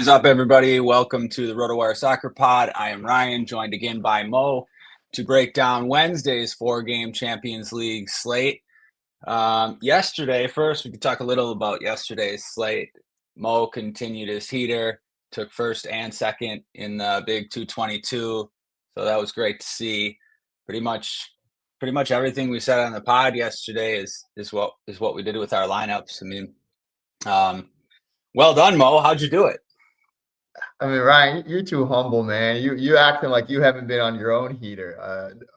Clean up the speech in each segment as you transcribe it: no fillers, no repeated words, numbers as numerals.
is up, everybody? Welcome to the RotoWire Soccer Pod. I am Ryan, joined again by Mo to break down Wednesday's four-game Champions League slate. Yesterday, first, we could talk a little about yesterday's slate. Mo continued his heater, took first and second in the big 222, so that was great to see. Pretty much everything we said on the pod yesterday is what we did with our lineups. I mean, well done, Mo. How'd you do it? I mean, Ryan, you're too humble, man. You acting like you haven't been on your own heater.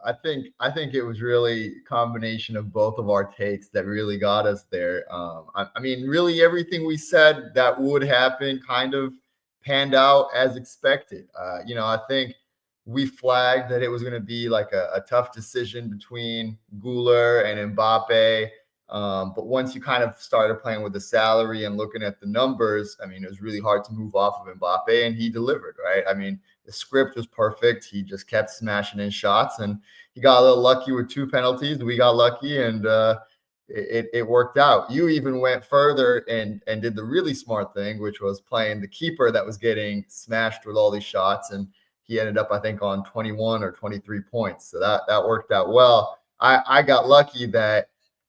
I think it was really a combination of both of our takes that really got us there. I mean, really everything we said that would happen kind of panned out as expected. I think we flagged that it was going to be like a tough decision between Guler and Mbappe. But once you kind of started playing with the salary and looking at the numbers, I mean, it was really hard to move off of Mbappe, and he delivered, right? I mean, the script was perfect. He just kept smashing in shots, and he got a little lucky with two penalties. We got lucky, and it worked out. You even went further and did the really smart thing, which was playing the keeper that was getting smashed with all these shots, and he ended up, I think, on 21 or 23 points. So that worked out well. I got lucky that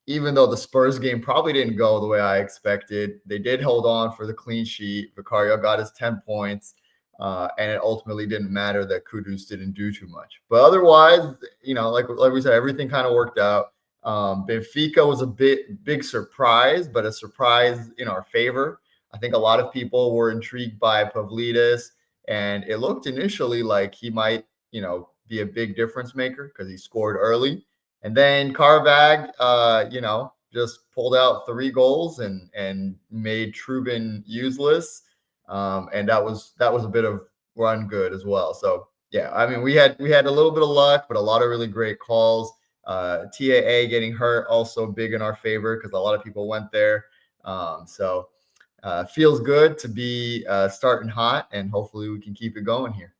even though the Spurs game probably didn't go the way I expected, they did hold on for the clean sheet. Vicario got his 10 points, and it ultimately didn't matter that Kudus didn't do too much. But otherwise, like we said, everything kind of worked out. Benfica was a big surprise, but a surprise in our favor. I think a lot of people were intrigued by Pavlidis, and it looked initially like he might, be a big difference maker because he scored early. And then Carvag, just pulled out 3 goals and made Trubin useless. And that was a bit of run good as well. So yeah, I mean, we had a little bit of luck, but a lot of really great calls. TAA getting hurt also big in our favor because a lot of people went there. So feels good to be starting hot, and hopefully we can keep it going here.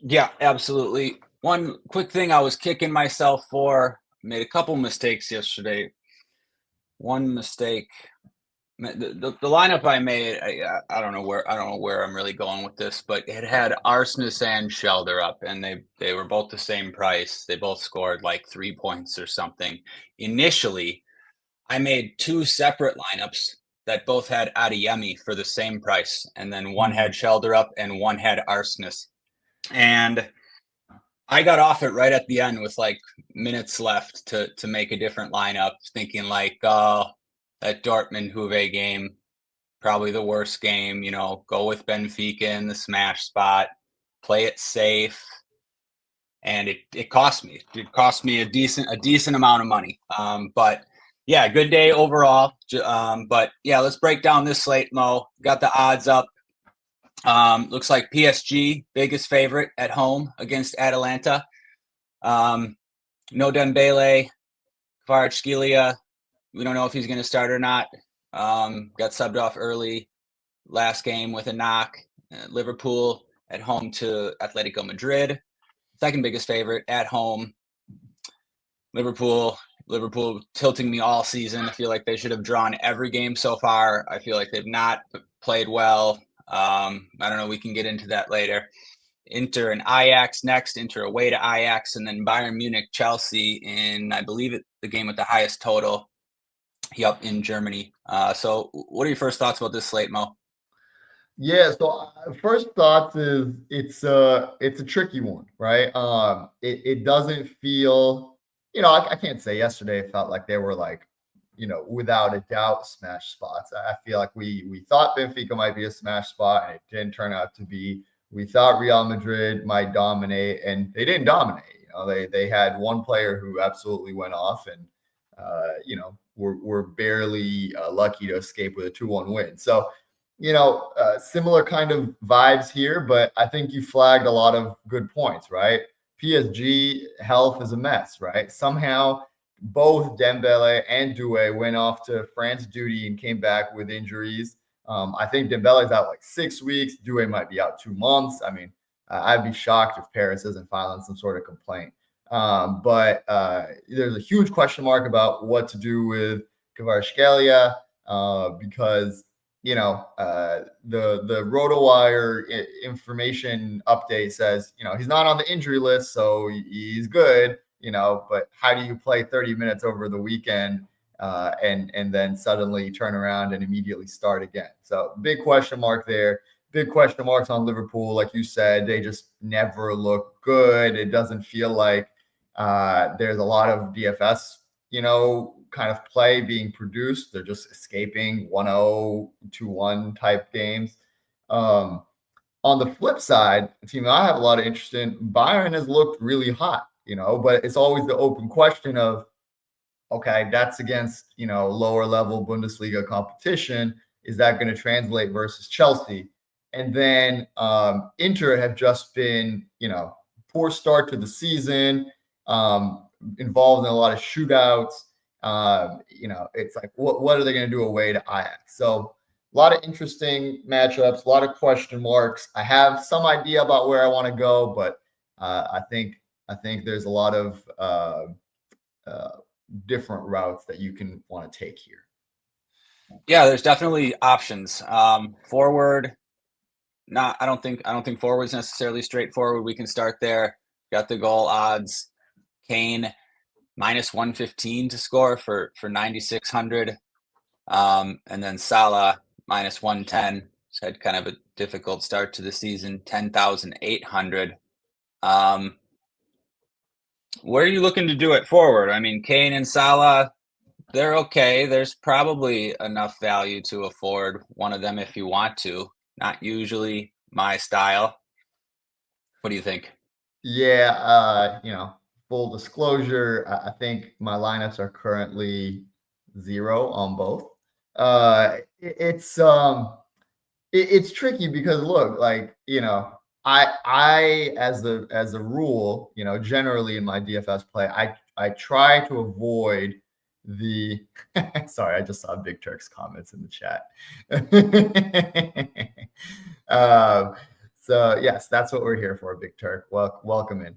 Yeah, absolutely. One quick thing I was kicking myself for. Made a couple mistakes yesterday. One mistake, the lineup I made, I don't know where I'm really going with this, but it had Arsenis and Shelder up, and they were both the same price. They both scored like 3 points or something. Initially, I made 2 separate lineups that both had Adeyemi for the same price, and then one had Shelder up and one had Arsenis. And I got off it right at the end with like minutes left to make a different lineup, thinking like, oh, that Dortmund Juve game, probably the worst game, go with Benfica in the smash spot, play it safe. And it cost me. It cost me a decent amount of money. But yeah, good day overall. But yeah, let's break down this slate, Mo. Got the odds up. Looks like PSG, biggest favorite at home against Atalanta. No Dembele, Kvaratskhelia. We don't know if he's going to start or not. Got subbed off early last game with a knock. Liverpool at home to Atletico Madrid. Second biggest favorite at home. Liverpool tilting me all season. I feel like they should have drawn every game so far. I feel like they've not played well. I don't know. We can get into that later. Inter and Ajax next. Inter away to Ajax, and then Bayern Munich, Chelsea in, I believe, the game with the highest total. Yup, in Germany. So, what are your first thoughts about this slate, Mo? Yeah. So first thoughts is it's a tricky one, right? It doesn't feel, I can't say yesterday it felt like they were like, without a doubt, smash spots. I feel like we thought Benfica might be a smash spot, and it didn't turn out to be. We thought Real Madrid might dominate, and they didn't dominate. They had one player who absolutely went off, and we're barely lucky to escape with a 2-1 win. So, similar kind of vibes here, but I think you flagged a lot of good points, right? PSG health is a mess, right? Somehow both Dembele and Doué went off to France duty and came back with injuries. I think Dembele's out like 6 weeks. Doué might be out 2 months. I mean, I'd be shocked if Paris isn't filing some sort of complaint. But there's a huge question mark about what to do with Kvaratskhelia because, the RotoWire information update says, he's not on the injury list, so he's good, but how do you play 30 minutes over the weekend and then suddenly turn around and immediately start again? So big question mark there. Big question marks on Liverpool. Like you said, they just never look good. It doesn't feel like there's a lot of DFS, kind of play being produced. They're just escaping 1-0, 2-1 type games. On the flip side, the team I have a lot of interest in, Bayern has looked really hot, but it's always the open question of, okay, that's against, lower level Bundesliga competition. Is that going to translate versus Chelsea? And then Inter have just been, poor start to the season, involved in a lot of shootouts. It's like, what are they going to do away to Ajax? So a lot of interesting matchups, a lot of question marks. I have some idea about where I want to go, but I think there's a lot of different routes that you can want to take here. Yeah, there's definitely options. Forward, I don't think forward is necessarily straightforward. We can start there. Got the goal odds. Kane -115 to score for 9,600. And then Salah -110. He's had kind of a difficult start to the season, 10,800. Where are you looking to do it forward? I mean, Kane and Salah, they're okay. There's probably enough value to afford one of them if you want to. Not usually my style. What do you think? Yeah, full disclosure, I think my lineups are currently 0 on both. It's tricky because look, like, I as a rule, generally in my DFS play, I try to avoid the sorry, I just saw Big Turk's comments in the chat. So yes, that's what we're here for, Big Turk. Welcome in.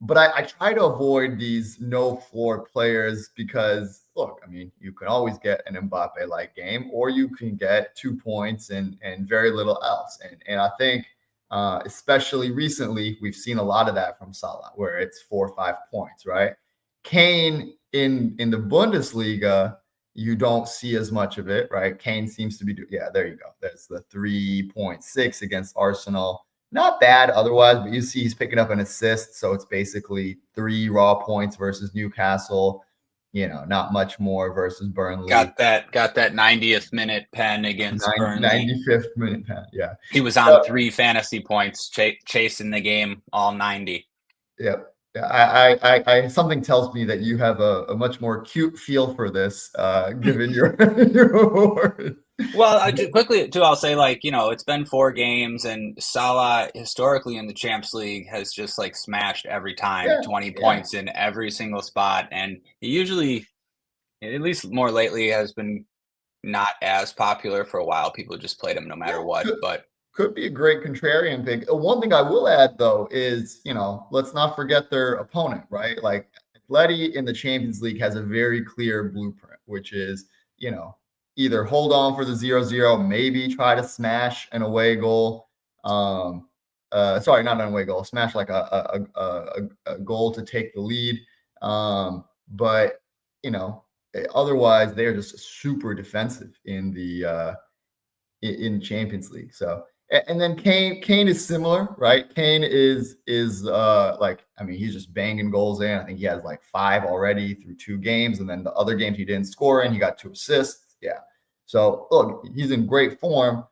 But I try to avoid these no floor players because look, I mean, you can always get an Mbappe-like game, or you can get 2 points and very little else. And I think especially recently, we've seen a lot of that from Salah, where it's 4 or 5 points, right? Kane in the Bundesliga, you don't see as much of it, right? Kane seems to be there you go. That's the 3.6 against Arsenal. Not bad otherwise, but you see he's picking up an assist, so it's basically 3 raw points versus Newcastle. Not much more versus Burnley. Got that 90th minute pen against Burnley. 95th minute pen, yeah. He was on 3 fantasy points, chasing the game all 90. Yep. I something tells me that you have a much more acute feel for this, given your award. Well, quickly too, I'll say, like, it's been 4 games, and Salah historically in the Champions League has just like smashed every time, 20 points in every single spot, and he usually, at least more lately, has been not as popular for a while. People just played him no matter what, but. Could be a great contrarian pick. One thing I will add, though, is, let's not forget their opponent, right? Like, Atleti in the Champions League has a very clear blueprint, which is, either hold on for the 0-0, maybe try to smash an away goal. Sorry, not an away goal, smash like a goal to take the lead. But, otherwise, they're just super defensive in the Champions League. So. And then Kane is similar, right? Kane is like, I mean, he's just banging goals in. I think he has like 5 already through 2 games. And then the other games he didn't score in, he got 2 assists. Yeah. So look, he's in great form.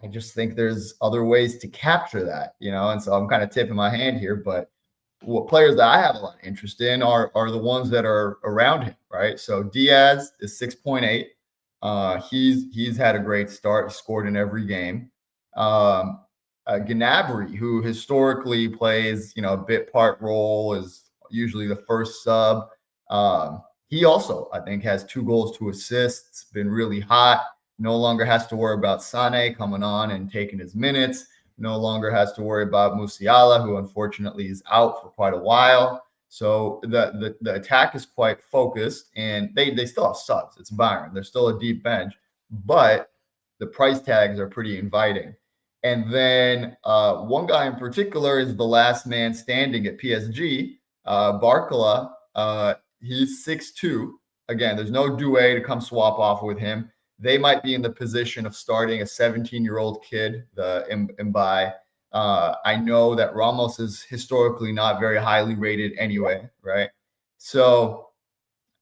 I just think there's other ways to capture that, and so I'm kind of tipping my hand here, but what players that I have a lot of interest in are the ones that are around him, right? So Diaz is 6.8. He's had a great start, scored in every game. Gnabry, who historically plays, a bit part role, is usually the first sub. He also, I think, has 2 goals, 2 assists, been really hot. No longer has to worry about Sané coming on and taking his minutes. No longer has to worry about Musiala, who unfortunately is out for quite a while. So the attack is quite focused, and they still have subs. It's Bayern. They're still a deep bench. but the price tags are pretty inviting. And then one guy in particular is the last man standing at PSG, Barcola. He's 6'2". Again, there's no Doué to come swap off with him. They might be in the position of starting a 17-year-old kid, the Mbai. I know that Ramos is historically not very highly rated anyway, right? So,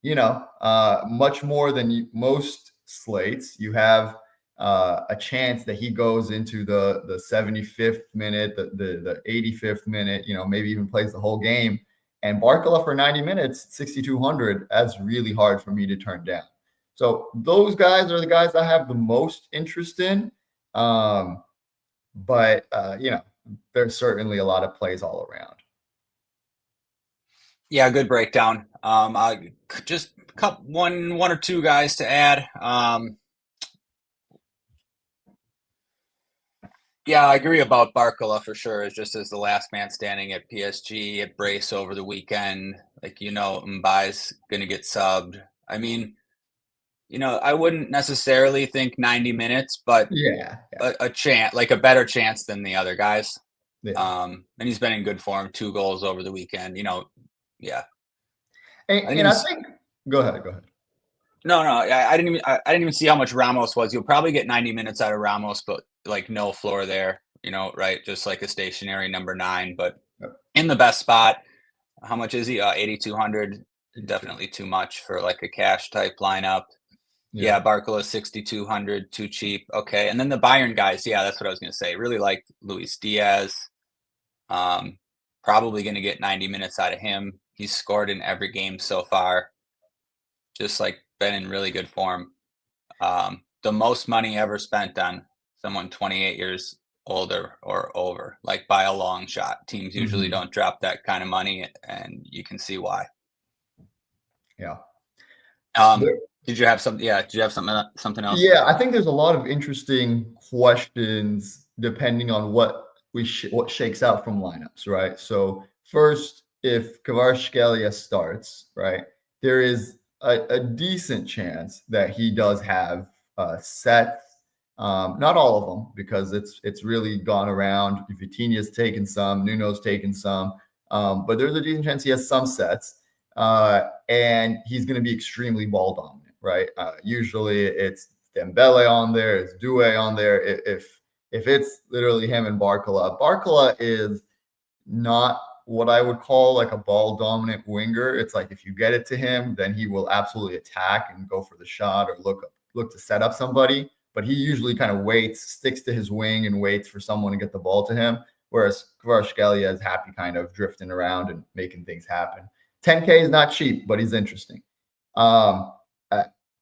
much more than most slates, you have a chance that he goes into the 75th minute, the 85th minute, maybe even plays the whole game. And Barcola for 90 minutes, 6,200, that's really hard for me to turn down. So those guys are the guys I have the most interest in. But there's certainly a lot of plays all around. Yeah, good breakdown. Just one or two guys to add. Yeah, I agree about Barcola for sure. It's just as the last man standing at PSG at brace over the weekend. Like, Mbai's going to get subbed. I mean, I wouldn't necessarily think 90 minutes, but yeah. a chance, like a better chance than the other guys. Yeah. And he's been in good form, 2 goals over the weekend. Yeah. And I think go ahead. No, I didn't even see how much Ramos was. You'll probably get 90 minutes out of Ramos, but like no floor there, right? Just like a stationary number 9, but in the best spot. How much is he? 8,200. Definitely too much for like a cash type lineup. Yeah, Barcola 6,200, too cheap. Okay, and then the Bayern guys. Yeah, that's what I was going to say. Really like Luis Diaz. Probably going to get 90 minutes out of him. He's scored in every game so far. Just like been in really good form. The most money ever spent on someone 28 years older or over, like by a long shot. Teams usually don't drop that kind of money, and you can see why. Yeah. Did you have something? Yeah. Did you have something else? Yeah, I think there's a lot of interesting questions depending on what shakes out from lineups, right? So first, if Kvaratskhelia starts, right, there is a decent chance that he does have Sept. Not all of them, because it's really gone around. Vitinha's taken some, Nuno's taken some, but there's a decent chance he has some sets, and he's going to be extremely ball dominant, right? Usually it's Dembele on there, it's Doué on there. If it's literally him and Barcola is not what I would call like a ball dominant winger. It's like if you get it to him, then he will absolutely attack and go for the shot or look to set up somebody. But he usually kind of waits, sticks to his wing and waits for someone to get the ball to him. Whereas Kvaratskhelia is happy kind of drifting around and making things happen. 10K is not cheap, but he's interesting.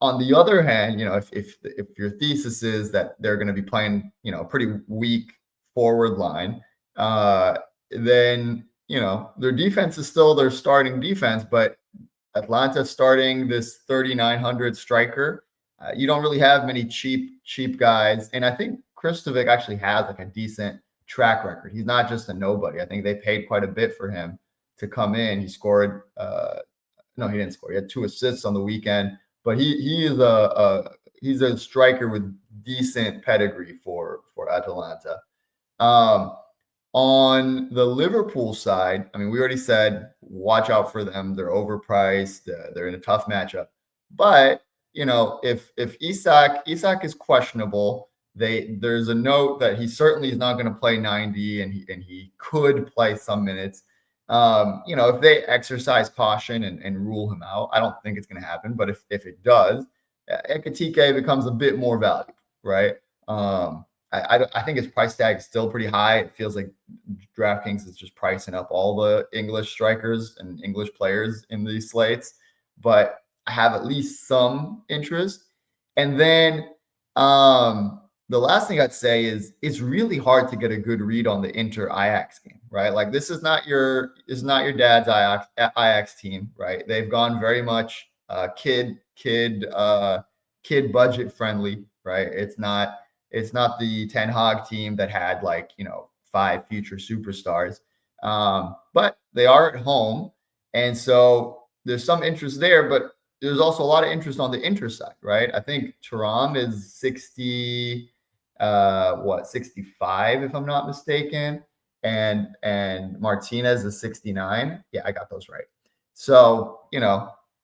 On the other hand, if your thesis is that they're going to be playing, a pretty weak forward line, then their defense is still their starting defense, but Atlanta starting this 3,900 striker, you don't really have many cheap guys, and I think Kristovic actually has like a decent track record. He's not just a nobody. I think they paid quite a bit for him to come in. He scored. No, he didn't score. He had 2 assists on the weekend, but he's a striker with decent pedigree for Atalanta. On the Liverpool side, I mean, we already said watch out for them. They're overpriced. They're in a tough matchup. But if Isak is questionable, there's a note that he certainly is not going to play 90, and he could play some minutes. If they exercise caution and rule him out, I don't think it's going to happen. But if it does, Ekitike becomes a bit more valuable, right? I think his price tag is still pretty high. It feels like DraftKings is just pricing up all the English strikers and English players in these slates, but I have at least some interest. And then the last thing I'd say is it's really hard to get a good read on the Inter Ajax game, right? Like this is not your dad's Ajax team, right? They've gone very much kid budget friendly, right? It's not the Ten Hag team that had 5 future superstars, but they are at home, and so there's some interest there. But there's also a lot of interest on the intersect, right? I think Thuram is 65 if I'm not mistaken, and Martinez is 69. Yeah, I got those right. So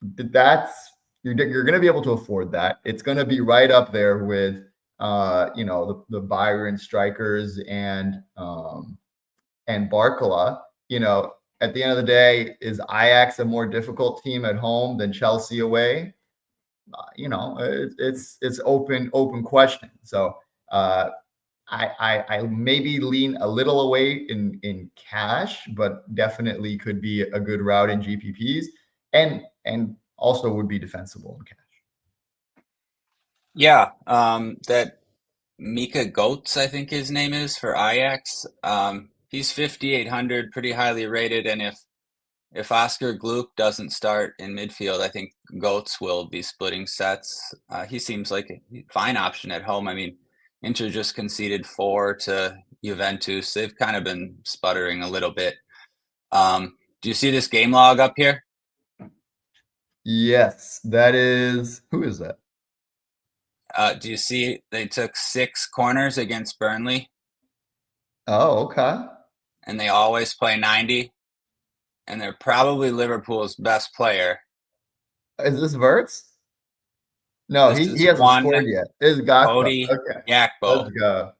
that's you're going to be able to afford that. It's going to be right up there with the Byron strikers and Barcola. At the end of the day, is Ajax a more difficult team at home than Chelsea away? It's open question. So I maybe lean a little away in cash, but definitely could be a good route in GPPs, and also would be defensible in cash. Yeah, that Mika Goetz, I think his name is, for Ajax. He's 5,800, pretty highly rated, and if Oscar Gluck doesn't start in midfield, I think Goetz will be splitting sets. He seems like a fine option at home. I mean, Inter just conceded 4 to Juventus. They've kind of been sputtering a little bit. Do you see this game log up here? Yes, that is. Who is that? Do you see they took 6 corners against Burnley? Oh, okay. And they always play 90. And they're probably Liverpool's best player. Is this Verts? No, This he is hasn't one scored yet. This is Gakpo. Cody Okay, Gakpo let's go.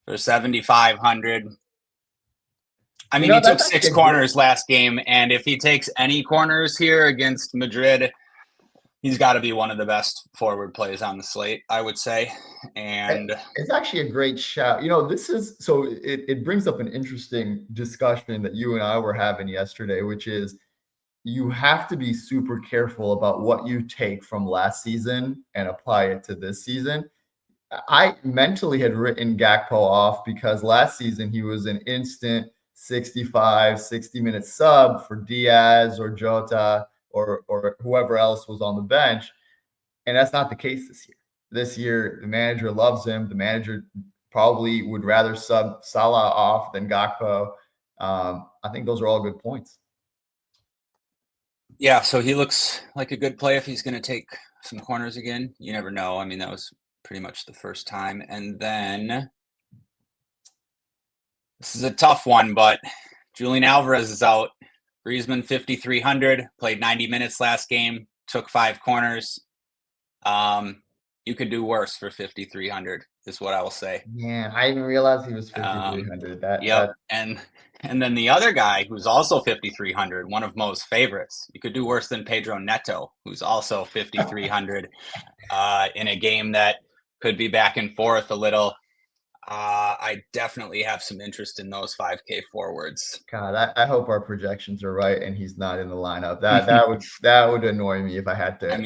for 7,500. I mean, he took 6 corners last game, and if he takes any corners here against Madrid, he's got to be one of the best forward plays on the slate, I would say. And it's actually a great shout. It brings up an interesting discussion that you and I were having yesterday, which is you have to be super careful about what you take from last season and apply it to this season. I mentally had written Gakpo off because last season he was an instant 65, 60-minute sub for Diaz or Jota or whoever else was on the bench. And that's not the case this year. This year, the manager loves him. The manager probably would rather sub Salah off than Gakpo. I think those are all good points. Yeah, so he looks like a good play if he's going to take some corners again. You never know. I mean, that was pretty much the first time. And then this is a tough one, but Julian Alvarez is out. Griezmann 5,300, played 90 minutes last game, took 5 corners. You could do worse for 5,300 is what I will say. Man, I didn't realize he was 5,300. Yep. And then the other guy who's also 5,300, one of Mo's favorites. You could do worse than Pedro Neto, who's also 5,300 in a game that could be back and forth a little. I definitely have some interest in those 5K forwards. God, I hope our projections are right and he's not in the lineup. That would annoy me if I had to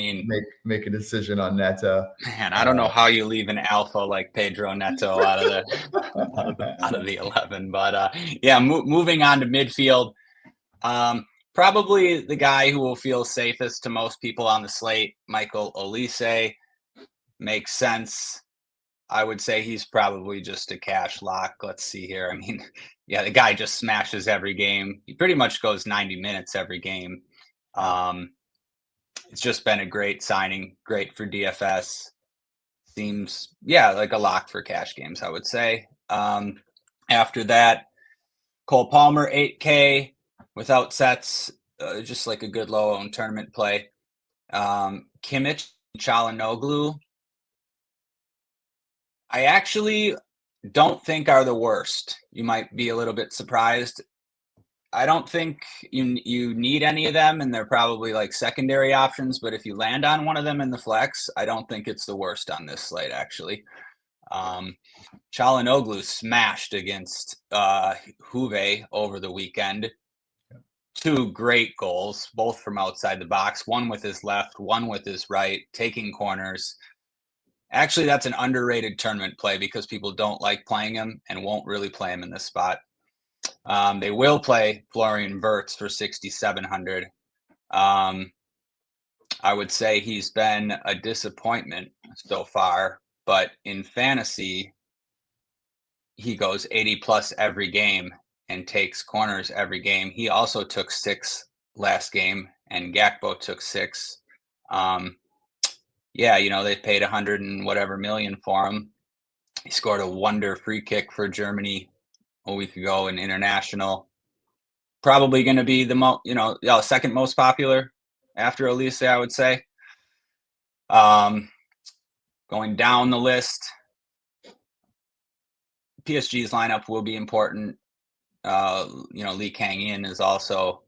make a decision on Neto. Man, I don't know how you leave an alpha like Pedro Neto out of the 11, but yeah, moving on to midfield. Probably the guy who will feel safest to most people on the slate, Michael Olise, makes sense. I would say he's probably just a cash lock. Let's see here. I mean, yeah, the guy just smashes every game. He pretty much goes 90 minutes every game. It's just been a great signing, great for DFS. Seems, yeah, like a lock for cash games, I would say. After that, Cole Palmer, 8K without sets, just like a good low-owned tournament play. Kimmich, Çalhanoğlu, I actually don't think are the worst. You might be a little bit surprised. I don't think you need any of them, and they're probably like secondary options. But if you land on one of them in the flex, I don't think it's the worst on this slate, actually. Çalhanoğlu smashed against Juve over the weekend. 2 great goals, both from outside the box, one with his left, one with his right, taking corners. Actually, that's an underrated tournament play because people don't like playing him and won't really play him in this spot. They will play Florian Wirtz for 6,700. I would say he's been a disappointment so far, but in fantasy, he goes 80 plus every game and takes corners every game. He also took 6 last game, and Gakpo took 6. Yeah, they paid 100 and whatever million for him. He scored a wonder free kick for Germany a week ago in international. Probably going to be the second most popular after Olise, I would say. Going down the list, PSG's lineup will be important. Lee Kang-in is also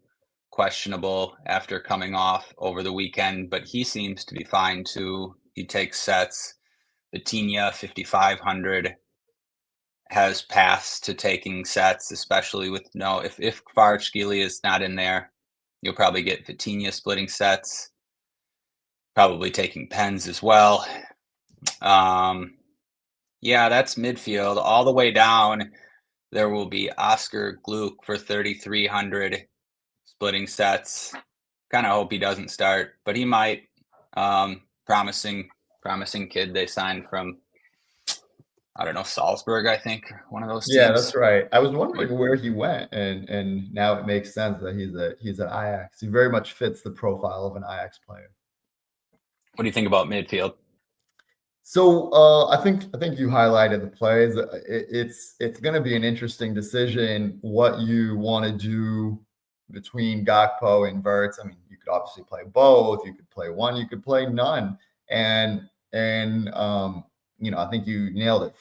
questionable after coming off over the weekend, but he seems to be fine too. He takes sets. Vitinha, 5,500, has paths to taking sets, especially with if Kvaratskhelia is not in there, you'll probably get Vitinha splitting sets, probably taking pens as well. Yeah, that's midfield. All the way down, there will be Oscar Gluck for 3,300 splitting sets. Kind of hope he doesn't start, but he might. Promising kid they signed from, I don't know, Salzburg, I think, one of those teams. Yeah, that's right. I was wondering where he went, and now it makes sense that he's at Ajax. He very much fits the profile of an Ajax player. What do you think about midfield? So I think you highlighted the plays. It's going to be an interesting decision what you want to do between Gakpo and Wirtz. I mean, you could obviously play both. You could play one. You could play none. And I think you nailed it.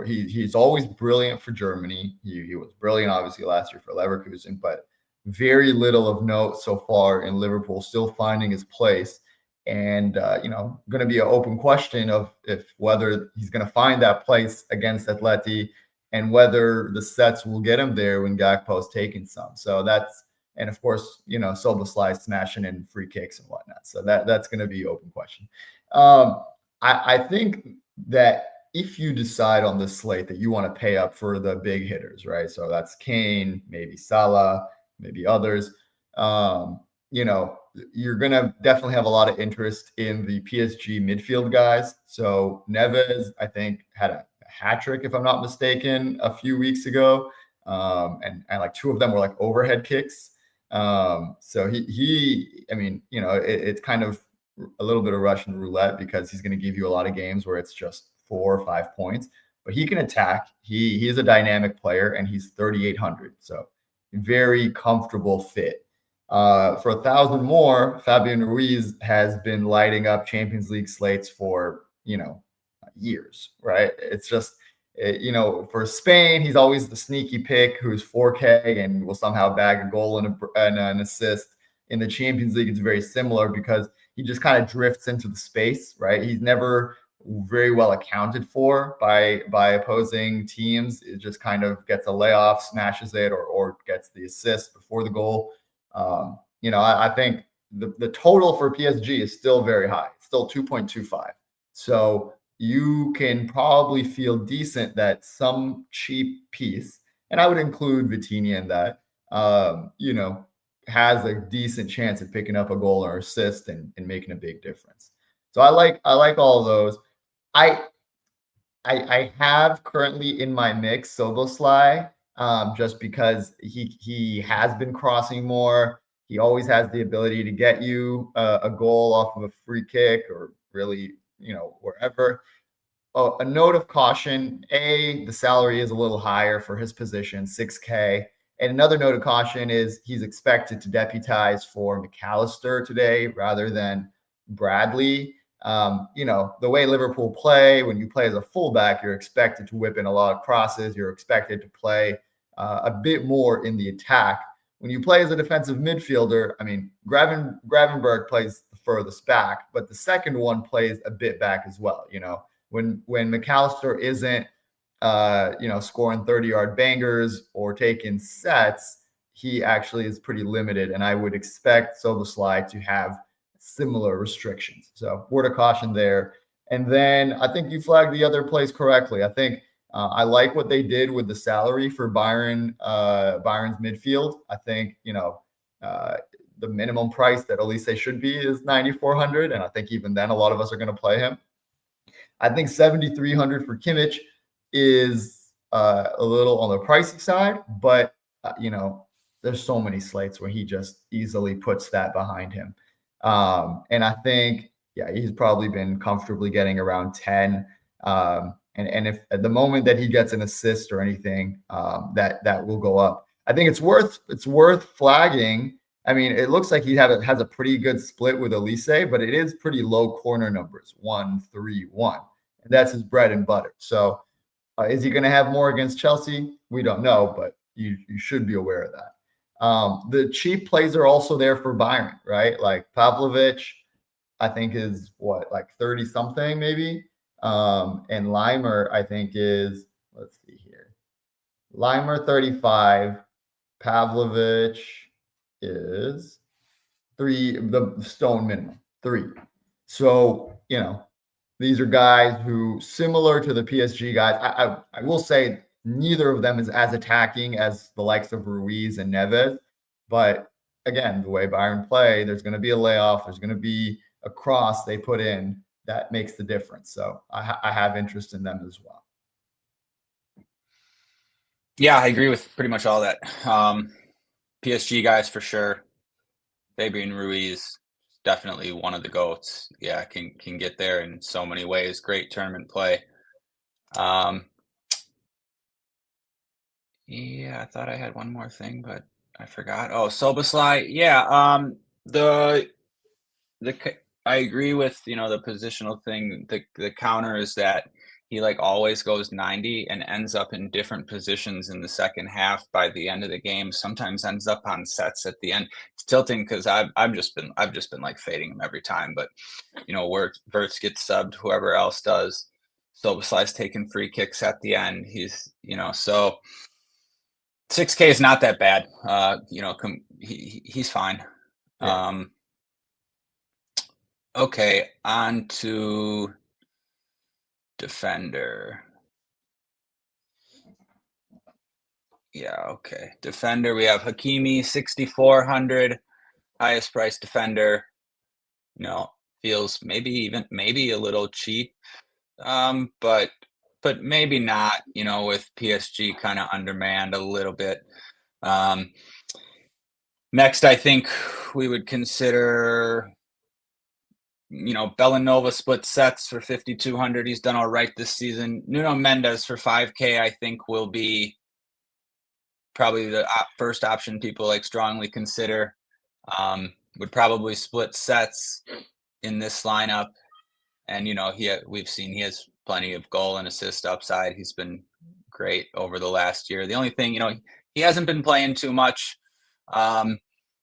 He's always brilliant for Germany. He was brilliant obviously last year for Leverkusen, but very little of note so far in Liverpool. Still finding his place. And going to be an open question of whether he's going to find that place against Atleti and whether the sets will get him there when Gakpo's taking some. So and of course, Szoboszlai smashing in free kicks and whatnot. So that's going to be an open question. I think that if you decide on this slate that you want to pay up for the big hitters, right? So that's Kane, maybe Salah, maybe others. You're going to definitely have a lot of interest in the PSG midfield guys. So Neves, I think, had a hat trick, if I'm not mistaken, a few weeks ago. And like two of them were like overhead kicks. So it's kind of a little bit of Russian roulette because he's going to give you a lot of games where it's just 4 or 5 points, but he can attack. He is a dynamic player and he's 3,800. So very comfortable fit. For 1,000 more, Fabian Ruiz has been lighting up Champions League slates for, years, right? It's just, for Spain, he's always the sneaky pick who's 4K and will somehow bag a goal and an assist. In the Champions League, it's very similar because he just kind of drifts into the space, right? He's never very well accounted for by opposing teams. It just kind of gets a layoff, smashes it, or gets the assist before the goal. I think the total for PSG is still very high. It's still 2.25. So you can probably feel decent that some cheap piece, and I would include Vitinha in that, has a decent chance of picking up a goal or assist and making a big difference. So I like all of those. I have currently in my mix Szoboszlai, just because he has been crossing more. He always has the ability to get you a goal off of a free kick or really, wherever. Oh, a note of caution, the salary is a little higher for his position, 6K. And another note of caution is he's expected to deputize for McAllister today rather than Bradley. The way Liverpool play, when you play as a fullback, you're expected to whip in a lot of crosses. You're expected to play a bit more in the attack. When you play as a defensive midfielder, I mean, Gravenberg plays the furthest back, but the second one plays a bit back as well. When McAllister isn't, scoring 30-yard bangers or taking sets, he actually is pretty limited. And I would expect Szoboszlai to have similar restrictions. So word of caution there. And then I think you flagged the other plays correctly. I think I like what they did with the salary for Bayern's midfield. I think, the minimum price that Olise should be is 9,400. And I think even then, a lot of us are going to play him. I think 7,300 for Kimmich is a little on the pricey side, but, there's so many slates where he just easily puts that behind him. And I think, yeah, he's probably been comfortably getting around 10. And if at the moment that he gets an assist or anything, that will go up. I think it's worth flagging. I mean, it looks like he has a pretty good split with Olise, but it is pretty low corner numbers, 1-3-1, and that's his bread and butter. So, is he going to have more against Chelsea? We don't know, but you should be aware of that. The cheap plays are also there for Byron, right? Like Pavlovic, I think is what, like 30 something maybe. And Limer, I think is, let's see here. Limer 35, Pavlovic is the stone minimum, 3. So, these are guys who, similar to the PSG guys, I will say neither of them is as attacking as the likes of Ruiz and Neves. But again, the way Bayern play, there's going to be a layoff. There's going to be a cross they put in that makes the difference. So I have interest in them as well. Yeah, I agree with pretty much all that. PSG guys for sure. Fabian Ruiz, definitely one of the GOATs. Yeah, can get there in so many ways. Great tournament play. Yeah, I thought I had one more thing, but I forgot. Oh, Soboslai. Yeah, I agree with the positional thing. The counter is that he like always goes 90 and ends up in different positions in the second half by the end of the game. Sometimes ends up on sets at the end. It's tilting because I've just been like fading him every time. But where Verts gets subbed, whoever else does. Soboslai's taking free kicks at the end. He's so 6K is not that bad. He's fine. Yeah. Okay, on to defender. Yeah, okay. Defender, we have Hakimi, 6,400, highest price defender. Feels maybe a little cheap, but maybe not. With PSG kind of undermanned a little bit. Next, I think we would consider. Bellanova split sets for 5,200. He's done all right this season. Nuno Mendes for 5K, I think, will be probably the first option people like strongly consider. Would probably split sets in this lineup, and we've seen he has plenty of goal and assist upside. He's been great over the last year. The only thing, he hasn't been playing too much.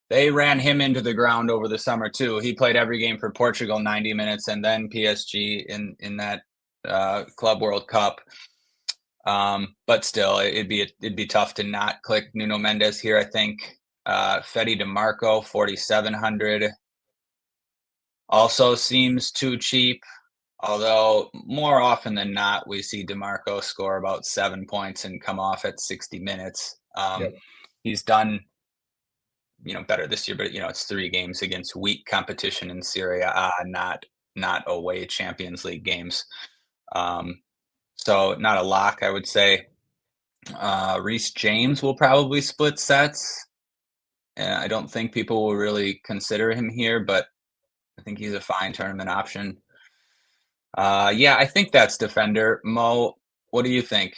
They ran him into the ground over the summer too. He played every game for Portugal, 90 minutes, and then PSG in that Club World Cup. But still, it'd be tough to not click Nuno Mendes here. I think Fede DeMarco, 4,700, also seems too cheap. Although more often than not, we see DeMarco score about 7 points and come off at 60 minutes. Yep. He's done better this year, but it's 3 games against weak competition in Serie A, not away Champions League games. So not a lock, I would say. Reece James will probably split sets. And I don't think people will really consider him here, but I think he's a fine tournament option. Yeah, I think that's defender. Mo, what do you think?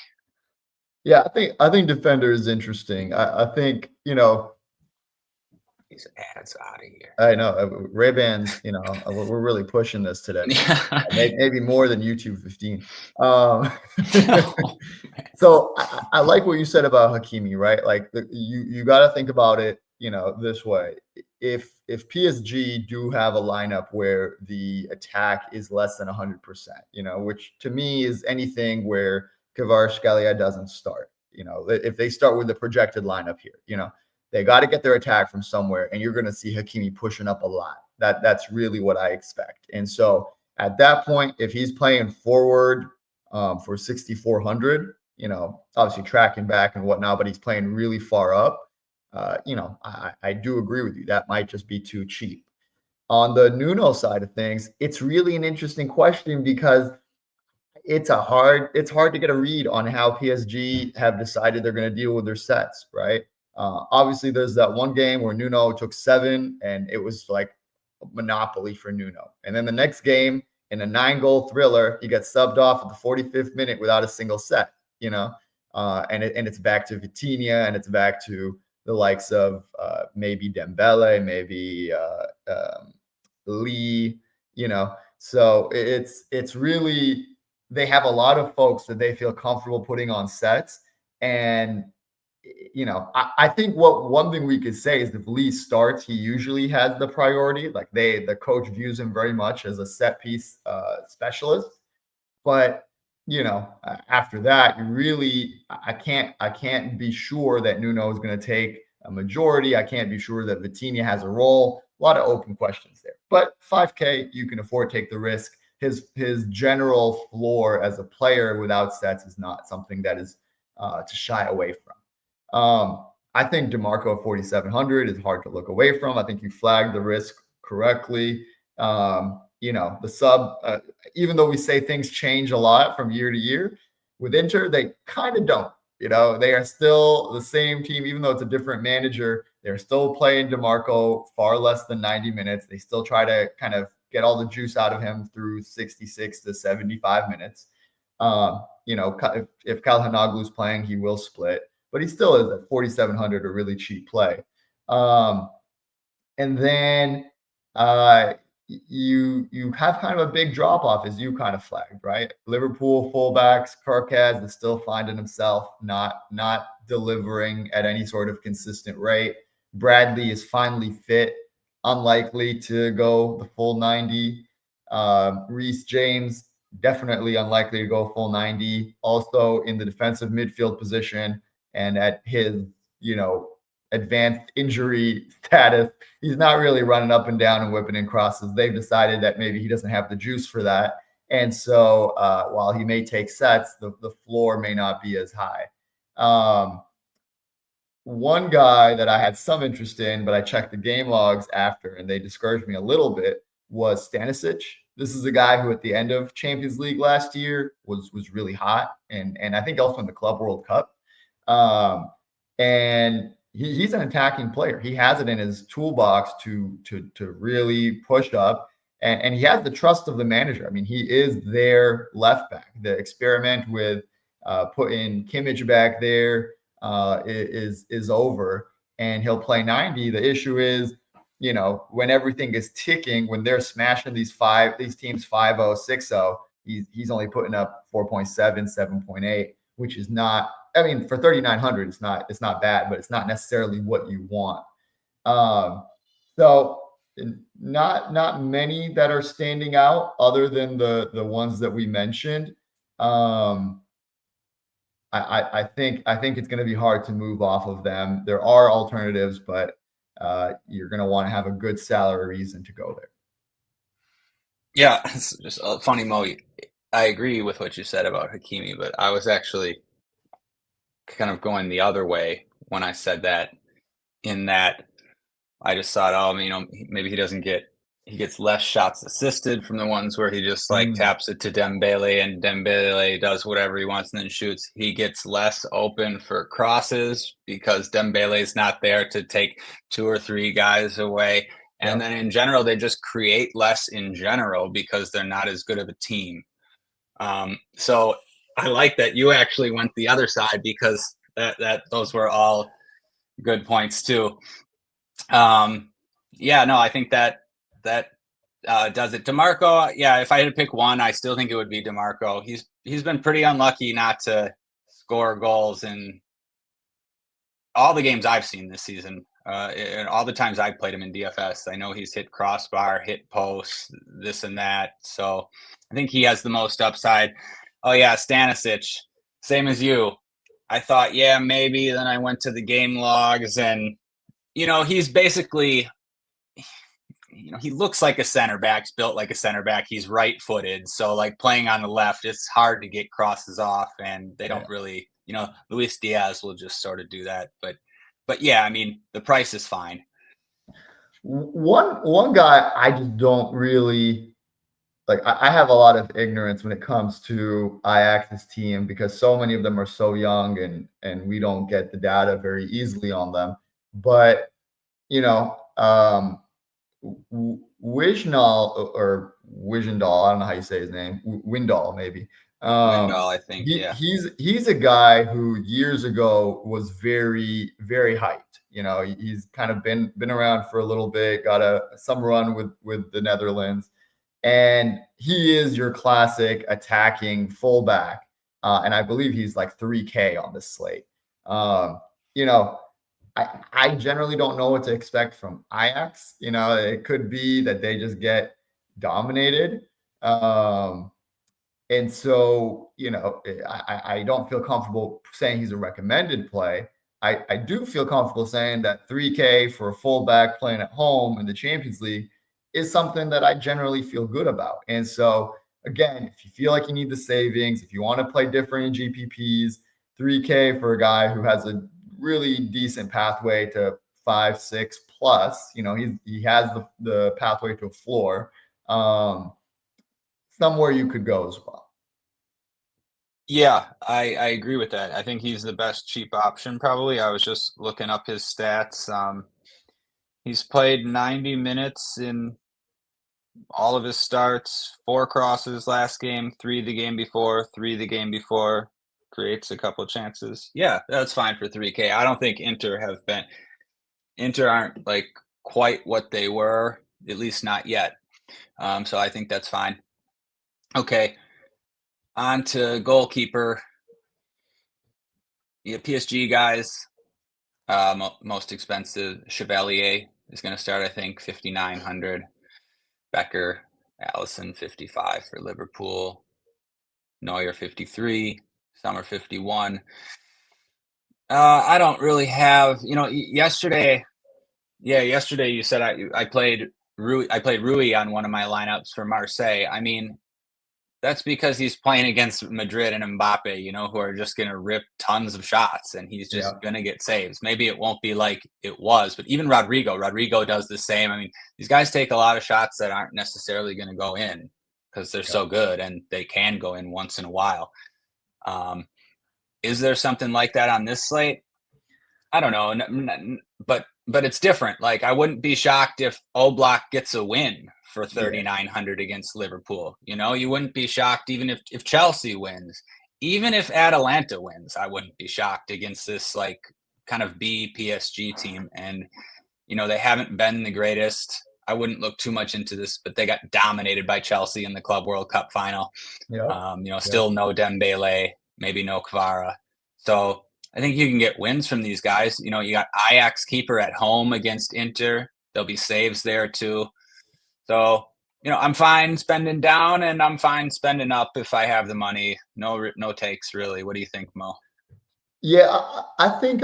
Yeah, I think defender is interesting. I think, These ads out of here. I know Ray-Bans, we're really pushing this today. Yeah. Maybe more than YouTube 15. So I like what you said about Hakimi, right? Like you got to think about it, this way. If PSG do have a lineup where the attack is less than 100%, which to me is anything where Kvaratskhelia doesn't start. If they start with the projected lineup here, they got to get their attack from somewhere, and you're going to see Hakimi pushing up a lot. That's really what I expect. And so at that point, if he's playing forward for 6,400, obviously tracking back and whatnot, but he's playing really far up. I do agree with you. That might just be too cheap. On the Nuno side of things, it's really an interesting question because it's hard to get a read on how PSG have decided they're going to deal with their sets, right? Obviously, there's that one game where Nuno took 7, and it was like monopoly for Nuno. And then the next game, in a 9-goal thriller, he gets subbed off at the 45th minute without a single set, and it's back to Vitinha, and it's back to the likes of maybe Dembele, maybe Lee, So it's really, they have a lot of folks that they feel comfortable putting on sets. And I think one thing we could say is if Lee starts, he usually has the priority. Like the coach views him very much as a set piece specialist. But after that, I can't be sure that Nuno is going to take a majority. I can't be sure that Vitinha has a role. A lot of open questions there. But 5K, you can afford to take the risk. His general floor as a player without sets is not something that is to shy away from. I think DeMarco at 4,700 is hard to look away from. I think you flagged the risk correctly. The sub, even though we say things change a lot from year to year, with Inter, they kind of don't. They are still the same team, even though it's a different manager. They're still playing DeMarco far less than 90 minutes. They still try to kind of get all the juice out of him through 66 to 75 minutes. If Calhanoglu's playing, he will split. But he still is at 4,700, a really cheap play. And then you have kind of a big drop off, as you kind of flagged, right? Liverpool fullbacks, Kerkaz is still finding himself not delivering at any sort of consistent rate. Bradley is finally fit, unlikely to go the full 90. Reece James, definitely unlikely to go full 90. Also in the defensive midfield position, and at his, advanced injury status, he's not really running up and down and whipping in crosses. They've decided that maybe he doesn't have the juice for that. And so while he may take sets, the floor may not be as high. One guy that I had some interest in, but I checked the game logs after, and they discouraged me a little bit, was Stanisic. This is a guy who at the end of Champions League last year was really hot, and I think also in the Club World Cup. And he's an attacking player. He has it in his toolbox to really push up, and he has the trust of the manager. I mean, he is their left back. The experiment with putting Kimmich back there is over, and he'll play 90. The issue is, when everything is ticking, when they're smashing these teams 5-0, 6-0, he's only putting up 4.7, 7.8, which is not. I mean, for 3,900, it's not bad, but it's not necessarily what you want. So not many that are standing out other than the ones that we mentioned. I think it's going to be hard to move off of them. There are alternatives, but you're going to want to have a good salary reason to go there. Yeah, it's just funny, Mo. I agree with what you said about Hakimi, but I was actually kind of going the other way when I said that, in that I just thought, maybe he gets less shots assisted from the ones where he just taps it to Dembele, and Dembele does whatever he wants and then shoots. He gets less open for crosses because Dembele is not there to take 2 or 3 guys away. And then in general, they just create less in general because they're not as good of a team. So I like that you actually went the other side, because those were all good points too. I think that does it. DeMarco, if I had to pick one, I still think it would be DeMarco. He's been pretty unlucky not to score goals in all the games I've seen this season. And all the times I've played him in DFS, I know he's hit crossbar, hit post, this and that. So I think he has the most upside. Oh yeah, Stanisic, same as you. I thought, maybe. Then I went to the game logs, and he's basically, he looks like a center back. He's built like a center back. He's right-footed, so like playing on the left, it's hard to get crosses off, and they don't really. Luis Diaz will just sort of do that, but yeah, I mean, the price is fine. One guy I just don't really like. I have a lot of ignorance when it comes to Ajax's team, because so many of them are so young, and we don't get the data very easily on them. But Wijnal or Wijndal, I don't know how you say his name, Windal maybe. Windall, I think. Yeah. He's a guy who years ago was very, very hyped. He's kind of been around for a little bit, got some run with the Netherlands, and he is your classic attacking fullback. And I believe he's like 3K on this slate. You know, I generally don't know what to expect from Ajax. It could be that they just get dominated. And so, I don't feel comfortable saying he's a recommended play. I do feel comfortable saying that 3K for a fullback playing at home in the Champions League is something that I generally feel good about. And so, again, if you feel like you need the savings, if you want to play different in GPPs, 3K for a guy who has a really decent pathway to 5, 6 plus, he has the pathway to a floor. Somewhere you could go as well. Yeah, I agree with that. I think he's the best cheap option probably. I was just looking up his stats. He's played 90 minutes in all of his starts, 4 crosses last game, 3 the game before, 3 the game before, creates a couple chances. Yeah, that's fine for 3K. I don't think Inter aren't like quite what they were, at least not yet. So I think that's fine. Okay. On to goalkeeper. Yeah, PSG guys. Most expensive, Chevalier is going to start, I think, 5,900. Becker, Allison, 55 for Liverpool. Neuer, 53. Sommer, 51. I don't really have, yesterday you said I played Rui on one of my lineups for Marseille. I mean, that's because he's playing against Madrid and Mbappe, who are just going to rip tons of shots, and he's just going to get saves. Maybe it won't be like it was, but even Rodrigo does the same. I mean, these guys take a lot of shots that aren't necessarily going to go in because they're so good, and they can go in once in a while. Is there something like that on this slate? I don't know, but it's different. Like, I wouldn't be shocked if Oblak gets a win for 3,900 against Liverpool. You wouldn't be shocked even if Chelsea wins. Even if Atalanta wins, I wouldn't be shocked against this like kind of B PSG team. And, they haven't been the greatest. I wouldn't look too much into this, but they got dominated by Chelsea in the Club World Cup final. Still no Dembele, maybe no Kvara. So I think you can get wins from these guys. You got Ajax keeper at home against Inter. There'll be saves there too. So, I'm fine spending down and I'm fine spending up if I have the money. No takes really. What do you think, Mo? Yeah, I think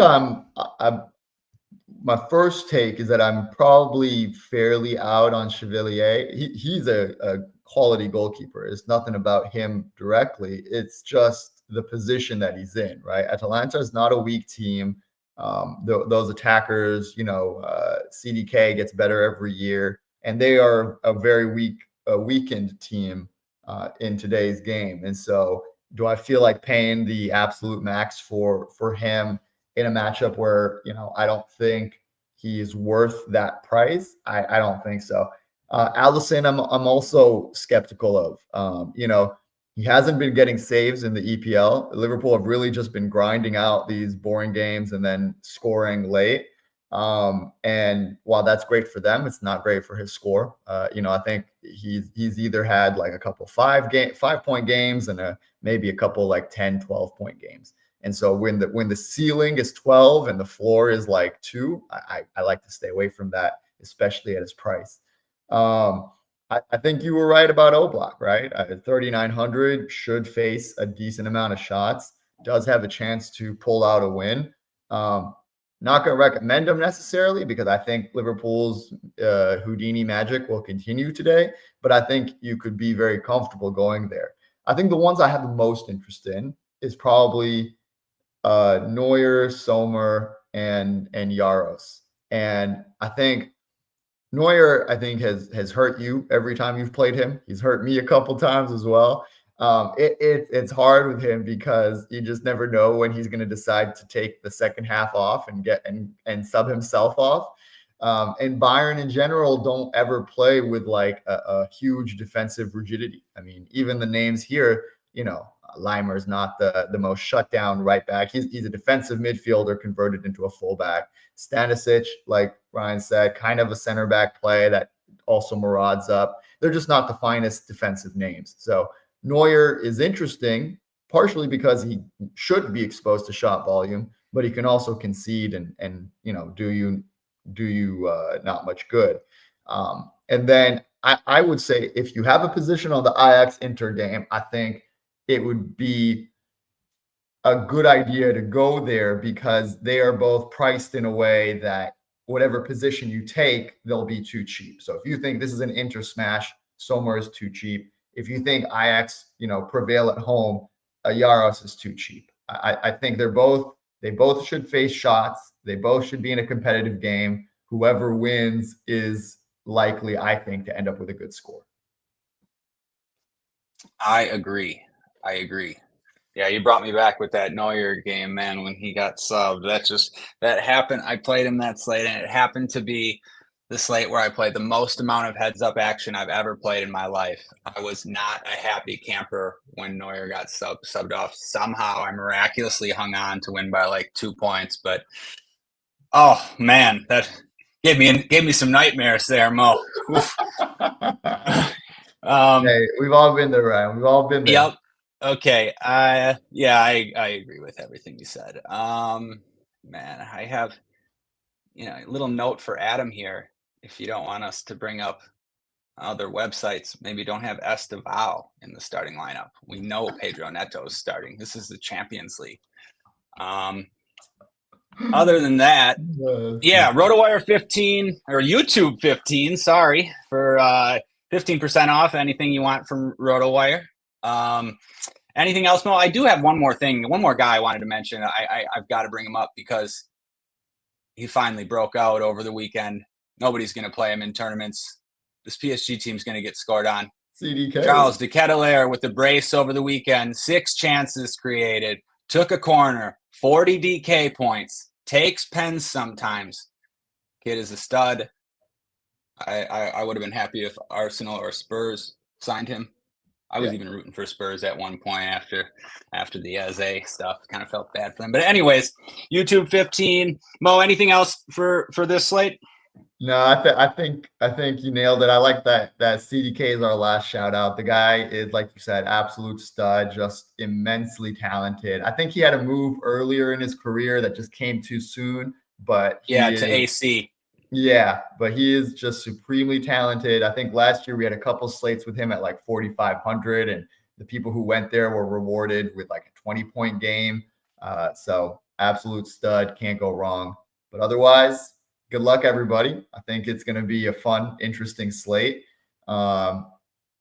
my first take is that I'm probably fairly out on Chevalier. He's a quality goalkeeper. It's nothing about him directly. It's just the position that he's in, right? Atalanta is not a weak team. Those attackers, CDK gets better every year, and they are a very weakened team in today's game. And so, do I feel like paying the absolute max for him in a matchup where I don't think he's worth that price? I don't think so. Allison, I'm also skeptical of. He hasn't been getting saves in the EPL. Liverpool have really just been grinding out these boring games and then scoring late. And while that's great for them, it's not great for his score. I think he's either had like a couple 5-point games and maybe a couple like 10, 12-point games. And so when the ceiling is 12 and the floor is like 2, I like to stay away from that, especially at his price. I think you were right about Oblak, right? 3,900 should face a decent amount of shots, does have a chance to pull out a win. Not going to recommend him necessarily because I think Liverpool's Houdini magic will continue today, but I think you could be very comfortable going there. I think the ones I have the most interest in is probably Neuer, Sommer, and Yaros. And I think Neuer, has hurt you every time you've played him. He's hurt me a couple times as well. It's hard with him because you just never know when he's going to decide to take the second half off and sub himself off. And Bayern in general don't ever play with like a huge defensive rigidity. I mean, even the names here, Leimer is not the most shut down right back. He's a defensive midfielder converted into a fullback. Stanisic, like Ryan said, kind of a center back play that also marauds up. They're just not the finest defensive names. So Neuer is interesting, partially because he should be exposed to shot volume, but he can also concede and do you not much good. And then I would say if you have a position on the Ajax Inter game, I think it would be a good idea to go there because they are both priced in a way that whatever position you take, they'll be too cheap. So if you think this is an Inter smash, Sommer is too cheap. If you think Ajax, prevail at home, Yaros is too cheap. I think they both should face shots. They both should be in a competitive game. Whoever wins is likely, I think, to end up with a good score. I agree. Yeah, you brought me back with that Neuer game, man, when he got subbed. That happened. I played him that slate, and it happened to be the slate where I played the most amount of heads-up action I've ever played in my life. I was not a happy camper when Neuer got subbed off. Somehow I miraculously hung on to win by like 2 points, but oh man, that gave me some nightmares there, Mo. Hey, we've all been there, Ryan. We've all been there. Yep. Okay. I agree with everything you said. Man, I have a little note for Adam here. If you don't want us to bring up other websites, maybe don't have Esteval in the starting lineup. We know Pedro Neto is starting. This is the Champions League. Other than that, yeah, RotoWire 15 or YouTube 15. Sorry for 15% off anything you want from RotoWire. Anything else, Mo? I do have one more guy I wanted to mention. I've got to bring him up because he finally broke out over the weekend. Nobody's going to play him in tournaments. This PSG team's going to get scored on. CDK. Charles de Ketelaere with the brace over the weekend. 6 chances created. Took a corner. 40 DK points. Takes pens sometimes. Kid is a stud. I would have been happy if Arsenal or Spurs signed him. I was even rooting for Spurs at one point after the Eze stuff. Kind of felt bad for them. But anyways, YouTube 15. Mo, anything else for this slate? No, I think you nailed it. I like that CDK is our last shout out. The guy is, like you said, absolute stud, just immensely talented. I think he had a move earlier in his career that just came too soon, but to AC. Yeah, but he is just supremely talented. I think last year we had a couple slates with him at like 4,500, and the people who went there were rewarded with like a 20-point game. So absolute stud, can't go wrong. But otherwise, good luck, everybody. I think it's going to be a fun, interesting slate. I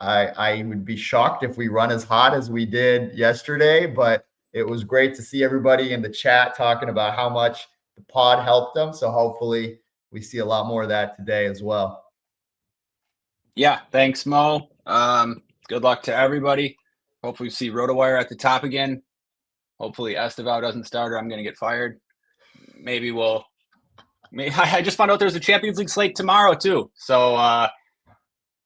would be shocked if we run as hot as we did yesterday, but it was great to see everybody in the chat talking about how much the pod helped them. So hopefully we see a lot more of that today as well. Yeah, thanks, Mo. Good luck to everybody. Hopefully we see RotoWire at the top again. Hopefully Esteval doesn't start or I'm going to get fired. I just found out there's a Champions League slate tomorrow too. So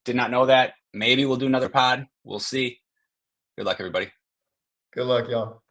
did not know that. Maybe we'll do another pod. We'll see. Good luck, everybody. Good luck, y'all.